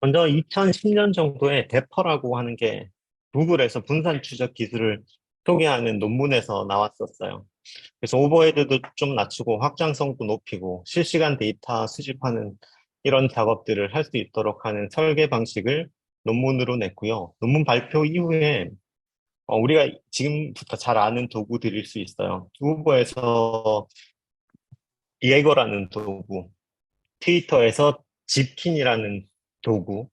먼저 2010년 정도에 데퍼라고 하는 게 구글에서 분산 추적 기술을 소개하는 논문에서 나왔었어요. 그래서 오버헤드도 좀 낮추고 확장성도 높이고 실시간 데이터 수집하는 이런 작업들을 할 수 있도록 하는 설계 방식을 논문으로 냈고요. 논문 발표 이후에 우리가 지금부터 잘 아는 도구들일 수 있어요. 우버에서 예거라는 도구, 트위터에서 집킨이라는 도구,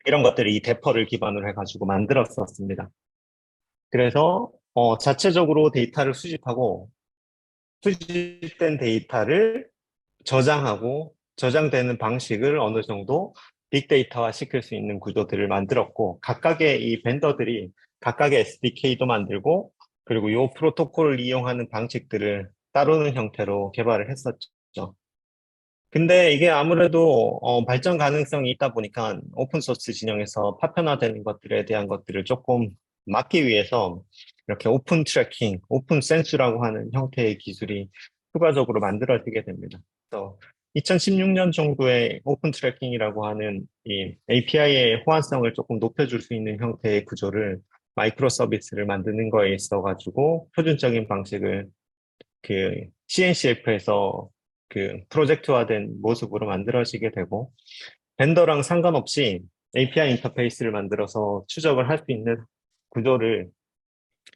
이런 것들을 이 대퍼를 기반으로 해가지고 만들었었습니다. 그래서 자체적으로 데이터를 수집하고 수집된 데이터를 저장하고 저장되는 방식을 어느 정도 빅데이터화 시킬 수 있는 구조들을 만들었고 각각의 이 벤더들이 각각의 SDK도 만들고 그리고 이 프로토콜을 이용하는 방식들을 따르는 형태로 개발을 했었죠. 근데 이게 아무래도 발전 가능성이 있다 보니까 오픈소스 진영에서 파편화되는 것들에 대한 것들을 조금 막기 위해서 이렇게 오픈 트래킹, 오픈 센스라고 하는 형태의 기술이 추가적으로 만들어지게 됩니다. 그래서 2016년 정도에 오픈 트래킹이라고 하는 이 API의 호환성을 조금 높여줄 수 있는 형태의 구조를 마이크로 서비스를 만드는 거에 있어가지고 표준적인 방식을 그 CNCF에서 그 프로젝트화된 모습으로 만들어지게 되고 벤더랑 상관없이 API 인터페이스를 만들어서 추적을 할 수 있는 구조를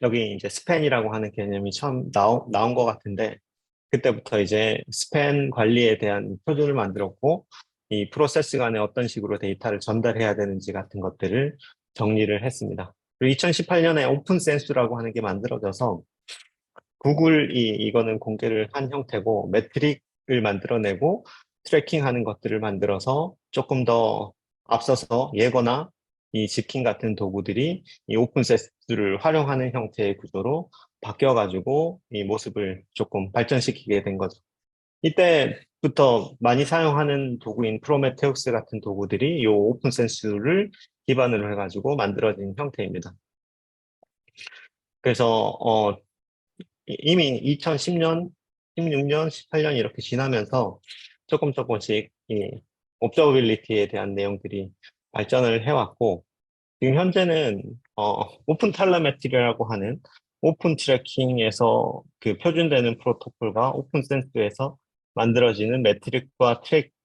여기 이제 스팬이라고 하는 개념이 처음 나온 것 같은데 그때부터 이제 스팬 관리에 대한 표준을 만들었고 이 프로세스 간에 어떤 식으로 데이터를 전달해야 되는지 같은 것들을 정리를 했습니다. 그리고 2018년에 오픈 센스라고 하는 게 만들어져서 구글이 이거는 공개를 한 형태고 매트릭을 만들어내고 트래킹하는 것들을 만들어서 조금 더 앞서서 예거나 이 지킨 같은 도구들이 이 오픈세스를 활용하는 형태의 구조로 바뀌어가지고 이 모습을 조금 발전시키게 된 거죠. 이때부터 많이 사용하는 도구인 프로메테우스 같은 도구들이 이 오픈센스를 기반으로 해가지고 만들어진 형태입니다. 그래서 이미 2010년, 16년, 18년 이렇게 지나면서 조금씩 이 옵저버빌리티에 대한 내용들이 발전을 해왔고, 지금 현재는 오픈 텔레메트리라고 하는 오픈 트래킹에서 그 표준되는 프로토콜과 오픈 센스에서 만들어지는 매트릭과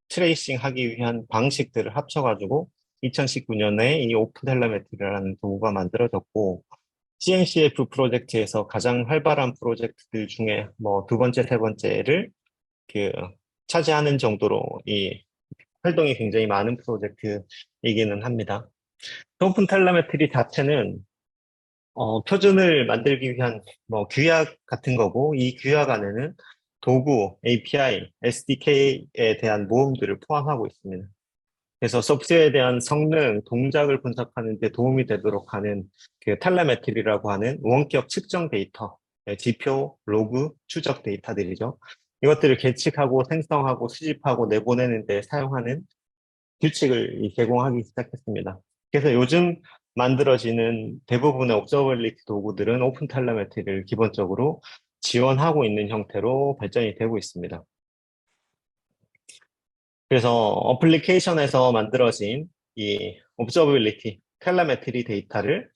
트레이싱 하기 위한 방식들을 합쳐가지고 2019년에 이 오픈 텔레메트리라는 도구가 만들어졌고, CNCF 프로젝트에서 가장 활발한 프로젝트들 중에 뭐 두 번째, 세 번째를 그 차지하는 정도로 이 활동이 굉장히 많은 프로젝트이기는 합니다. 오픈 텔레메트리 자체는 표준을 만들기 위한 뭐 규약 같은 거고 이 규약 안에는 도구, API, SDK에 대한 모음들을 포함하고 있습니다. 그래서 소프트웨어에 대한 성능, 동작을 분석하는 데 도움이 되도록 하는 그 텔레메트리라고 하는 원격 측정 데이터, 지표, 로그, 추적 데이터들이죠. 이것들을 계측하고 생성하고 수집하고 내보내는 데 사용하는 규칙을 제공하기 시작했습니다. 그래서 요즘 만들어지는 대부분의 옵저버빌리티 도구들은 오픈 텔레메트리를 기본적으로 지원하고 있는 형태로 발전이 되고 있습니다. 그래서 어플리케이션에서 만들어진 이 observability, 텔레메트리 데이터를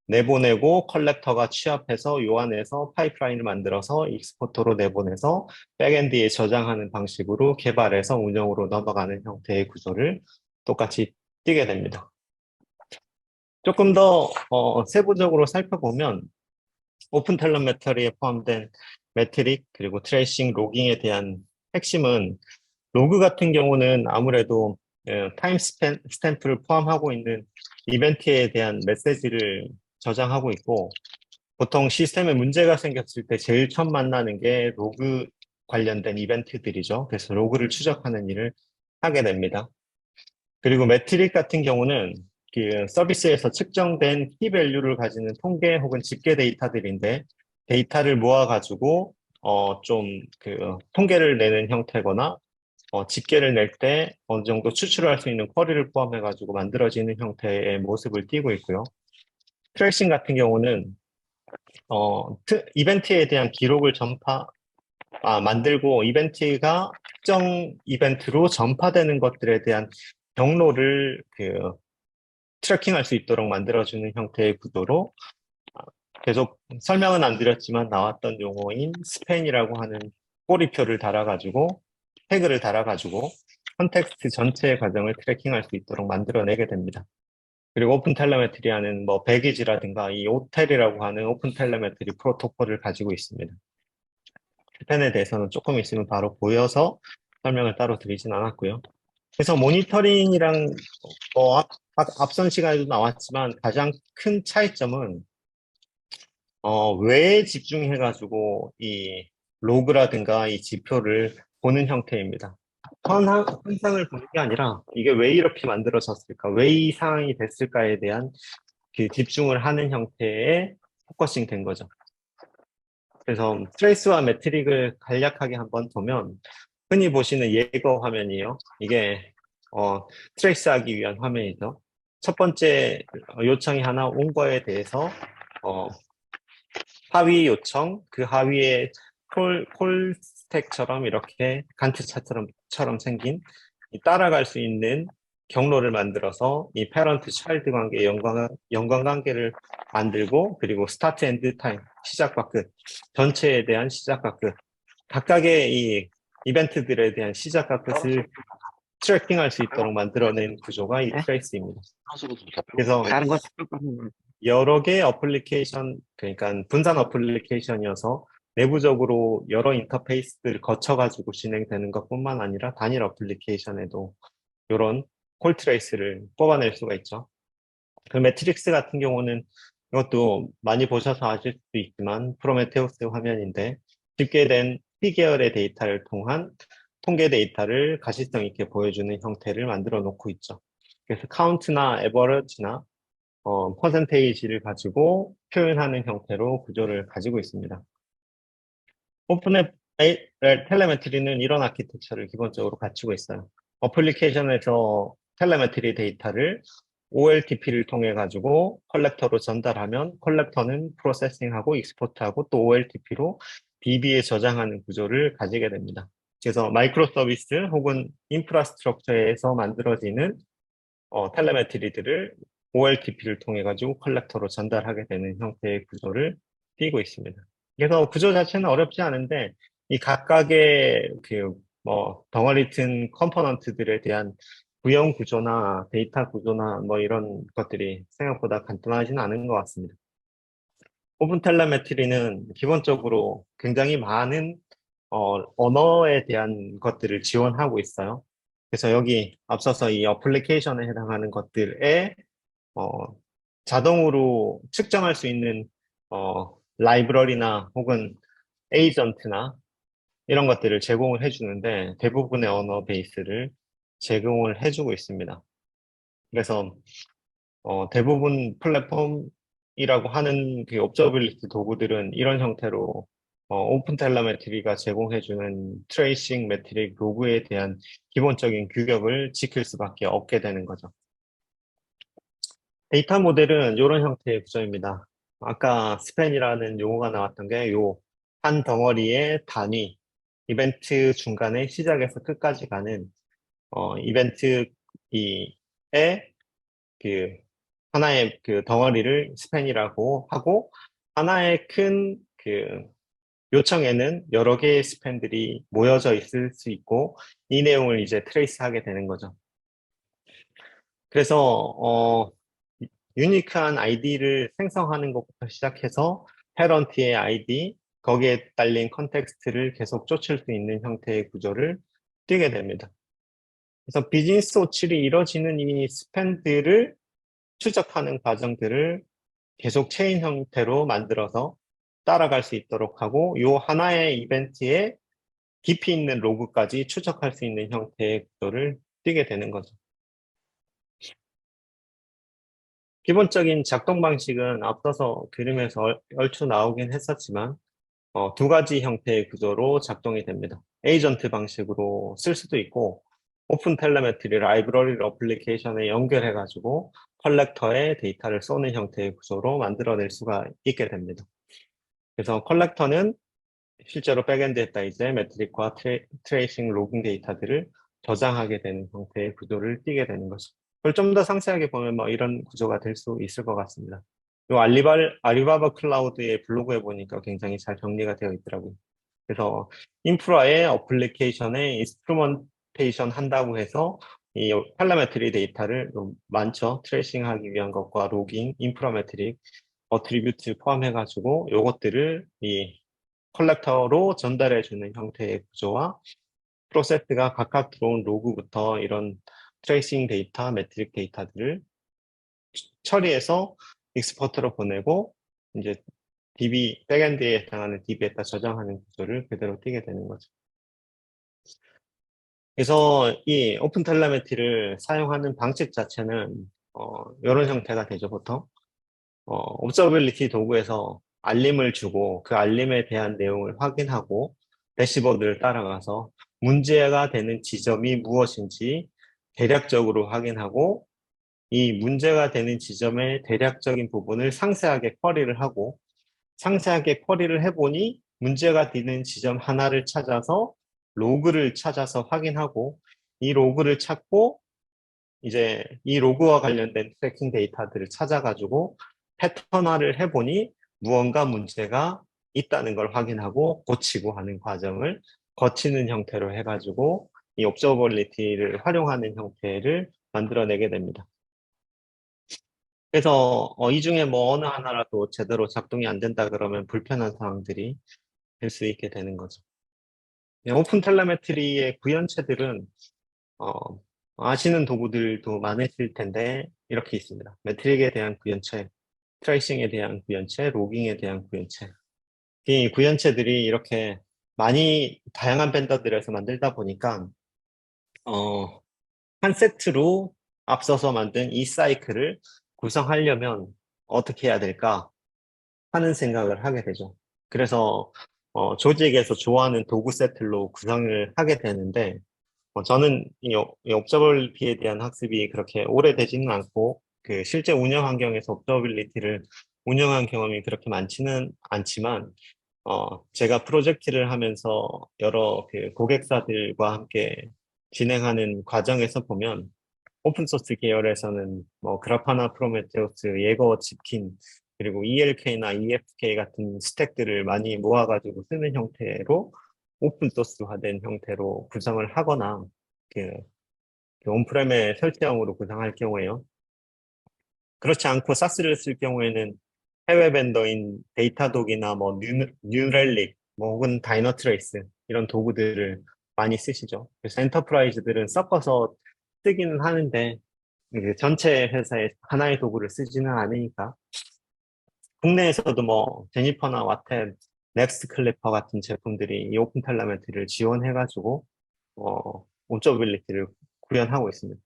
내보내고 컬렉터가 취합해서 요한해서 파이프라인을 만들어서 익스포터로 내보내서 백엔드에 저장하는 방식으로 개발해서 운영으로 넘어가는 형태의 구조를 똑같이 띄게 됩니다. 조금 더 세부적으로 살펴보면 오픈 텔레메터리에 포함된 매트릭 그리고 트레이싱 로깅에 대한 핵심은 로그 같은 경우는 아무래도 타임 스탬프를 포함하고 있는 이벤트에 대한 메시지를 저장하고 있고 보통 시스템에 문제가 생겼을 때 제일 처음 만나는 게 로그 관련된 이벤트들이죠. 그래서 로그를 추적하는 일을 하게 됩니다. 그리고 매트릭 같은 경우는 그 서비스에서 측정된 키 밸류를 가지는 통계 혹은 집계 데이터들인데 데이터를 모아가지고 좀 그 통계를 내는 형태거나 집계를 낼 때 어느 정도 추출할 수 있는 쿼리를 포함해가지고 만들어지는 형태의 모습을 띠고 있고요. 트레이싱 같은 경우는 이벤트에 대한 기록을 만들고 이벤트가 특정 이벤트로 전파되는 것들에 대한 경로를 트래킹할 수 있도록 만들어주는 형태의 구조로 계속 설명은 안 드렸지만 나왔던 용어인 스팬이라고 하는 꼬리표를 달아가지고 태그를 달아가지고 컨텍스트 전체의 과정을 트래킹할 수 있도록 만들어내게 됩니다. 그리고 오픈 텔레메트리하는 뭐 배기지라든가 이 오텔이라고 하는 오픈 텔레메트리 프로토콜을 가지고 있습니다. 스팬에 대해서는 조금 있으면 바로 보여서 설명을 따로 드리진 않았고요. 그래서 모니터링이랑 앞선 시간에도 나왔지만 가장 큰 차이점은 외에 집중해가지고 이 로그라든가 이 지표를 보는 형태입니다. 현상을 보는 게 아니라 이게 왜 이렇게 만들어졌을까, 왜 이 상황이 됐을까에 대한 그 집중을 하는 형태의 포커싱 된 거죠. 그래서 트레이스와 매트릭을 간략하게 한번 보면 흔히 보시는 예거 화면이에요. 이게 트레이스하기 위한 화면이죠. 첫 번째 요청이 하나 온 거에 대해서 하위 요청, 그 하위에 콜 스택처럼 이렇게 간트 차트처럼 생긴 따라갈 수 있는 경로를 만들어서 이 패런트 차일드 관계의 연관관계를 만들고 그리고 스타트 엔드 타임, 시작과 끝, 전체에 대한 시작과 끝, 각각의 이 이벤트들에 대한 시작과 끝을 트래킹할 수 있도록 만들어낸 구조가 이 트레이스입니다. 그래서 다른 거 여러 개의 어플리케이션, 그러니까 분산 어플리케이션이어서 내부적으로 여러 인터페이스들을 거쳐가지고 진행되는 것뿐만 아니라 단일 어플리케이션에도 이런 콜트레이스를 뽑아낼 수가 있죠. 그 매트릭스 같은 경우는 이것도 많이 보셔서 아실 수도 있지만 프로메테우스 화면인데 집계된 P계열의 데이터를 통한 통계 데이터를 가시성 있게 보여주는 형태를 만들어 놓고 있죠. 그래서 카운트나 에버러지나 퍼센테이지를 가지고 표현하는 형태로 구조를 가지고 있습니다. 오픈앱 텔레메트리는 이런 아키텍처를 기본적으로 갖추고 있어요. 어플리케이션에서 텔레메트리 데이터를 OLTP를 통해 가지고 컬렉터로 전달하면 컬렉터는 프로세싱하고 익스포트하고 또 OLTP로 DB에 저장하는 구조를 가지게 됩니다. 그래서 마이크로 서비스 혹은 인프라스트럭처에서 만들어지는 텔레메트리들을 OLTP를 통해 가지고 컬렉터로 전달하게 되는 형태의 구조를 띄고 있습니다. 그래서 구조 자체는 어렵지 않은데 이 각각의 덩어리 튼 컴포넌트들에 대한 구형 구조나 데이터 구조나 뭐 이런 것들이 생각보다 간단하지는 않은 것 같습니다. 오픈 텔레메트리는 기본적으로 굉장히 많은 언어에 대한 것들을 지원하고 있어요. 그래서 여기 앞서서 이 어플리케이션에 해당하는 것들에 어, 자동으로 측정할 수 있는 라이브러리나 혹은 에이전트나 이런 것들을 제공을 해주는데 대부분의 언어 베이스를 제공을 해주고 있습니다. 그래서 대부분 플랫폼이라고 하는 그 옵저빌리티 도구들은 이런 형태로 오픈 텔레메트리가 제공해주는 트레이싱 매트릭 로그에 대한 기본적인 규격을 지킬 수밖에 없게 되는 거죠. 데이터 모델은 이런 형태의 구조입니다. 아까 스팬이라는 용어가 나왔던 게 요 한 덩어리의 단위, 이벤트 중간에 시작에서 끝까지 가는 이벤트 이에 그 하나의 그 덩어리를 스팬이라고 하고 하나의 큰 그 요청에는 여러 개의 스팬들이 모여져 있을 수 있고 이 내용을 이제 트레이스하게 되는 거죠. 그래서 유니크한 아이디를 생성하는 것부터 시작해서 패런트의 아이디, 거기에 딸린 컨텍스트를 계속 쫓을 수 있는 형태의 구조를 띄게 됩니다. 그래서 비즈니스 오칠이 이뤄지는 이 스팬들을 추적하는 과정들을 계속 체인 형태로 만들어서 따라갈 수 있도록 하고 이 하나의 이벤트에 깊이 있는 로그까지 추적할 수 있는 형태의 구조를 띄게 되는 거죠. 기본적인 작동 방식은 앞서서 그림에서 얼추 나오긴 했었지만 두 가지 형태의 구조로 작동이 됩니다. 에이전트 방식으로 쓸 수도 있고 오픈 텔레메트리 라이브러리 어플리케이션에 연결해가지고 컬렉터에 데이터를 쏘는 형태의 구조로 만들어낼 수가 있게 됩니다. 그래서 컬렉터는 실제로 백엔드에다 이제 매트릭과 트레이싱 로깅 데이터들을 저장하게 되는 형태의 구조를 띠게 되는 거죠. 그걸 좀 더 상세하게 보면 뭐 이런 구조가 될 수 있을 것 같습니다. 요 알리바바 클라우드의 블로그에 보니까 굉장히 잘 정리가 되어 있더라고요. 그래서 인프라의 어플리케이션에 인스트루먼테이션 한다고 해서 이 텔레메트리 데이터를 좀 많죠. 트레이싱하기 위한 것과 로깅, 인프라 메트릭, 어트리뷰트 포함해가지고 요것들을 이 컬렉터로 전달해주는 형태의 구조와 프로세스가 각각 들어온 로그부터 이런 트레이싱 데이터, 매트릭 데이터들을 처리해서 익스포트로 보내고 이제 DB, 백엔드에 해당하는 DB에다 저장하는 구조를 그대로 띄게 되는 거죠. 그래서 이 오픈 텔레메트리를 사용하는 방식 자체는 이런 형태가 되죠, 보통. 옵저빌리티 도구에서 알림을 주고 그 알림에 대한 내용을 확인하고 대시보드를 따라가서 문제가 되는 지점이 무엇인지 대략적으로 확인하고 이 문제가 되는 지점의 대략적인 부분을 상세하게 쿼리를 하고 상세하게 쿼리를 해보니 문제가 되는 지점 하나를 찾아서 로그를 찾아서 확인하고 이 로그를 찾고 이제 이 로그와 관련된 트래킹 데이터들을 찾아가지고 패턴화를 해보니 무언가 문제가 있다는 걸 확인하고 고치고 하는 과정을 거치는 형태로 해가지고 이 옵저버빌리티를 활용하는 형태를 만들어내게 됩니다. 그래서 이 중에 뭐 어느 하나라도 제대로 작동이 안 된다 그러면 불편한 상황들이 될 수 있게 되는 거죠. 오픈 텔레메트리의 구현체들은 어, 아시는 도구들도 많으실 텐데 이렇게 있습니다. 매트릭에 대한 구현체, 트레이싱에 대한 구현체, 로깅에 대한 구현체. 이 구현체들이 이렇게 많이 다양한 벤더들에서 만들다 보니까 어, 한 세트로 앞서서 만든 이 사이클을 구성하려면 어떻게 해야 될까 하는 생각을 하게 되죠. 그래서 조직에서 좋아하는 도구 세트로 구성을 하게 되는데 저는 이 옵저버빌리티에 대한 학습이 그렇게 오래되지는 않고 그 실제 운영 환경에서 옵저버빌리티를 운영한 경험이 그렇게 많지는 않지만 제가 프로젝트를 하면서 여러 그 고객사들과 함께 진행하는 과정에서 보면 오픈소스 계열에서는 뭐 그라파나, 프로메테우스, 예거, 집킨 그리고 ELK나 EFK 같은 스택들을 많이 모아가지고 쓰는 형태로 오픈소스화된 형태로 구성을 하거나 그, 그 온프렘의 설치형으로 구성할 경우에요. 그렇지 않고 사스를 쓸 경우에는 해외 벤더인 데이터독이나 뭐 뉴렐릭, 뭐 혹은 다이너트레이스 이런 도구들을 많이 쓰시죠. 그래서 엔터프라이즈들은 섞어서 쓰기는 하는데 이게 전체 회사에 하나의 도구를 쓰지는 않으니까 국내에서도 뭐 제니퍼나 와템, 넥스트 클리퍼 같은 제품들이 이 오픈 텔레메트리를 지원해가지고 옵저빌리티를 구현하고 있습니다.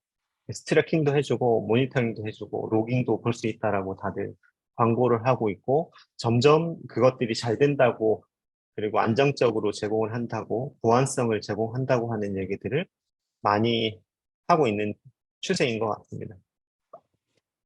트래킹도 해주고 모니터링도 해주고 로깅도 볼 수 있다라고 다들 광고를 하고 있고 점점 그것들이 잘 된다고 그리고 안정적으로 제공을 한다고 보안성을 제공한다고 하는 얘기들을 많이 하고 있는 추세인 것 같습니다.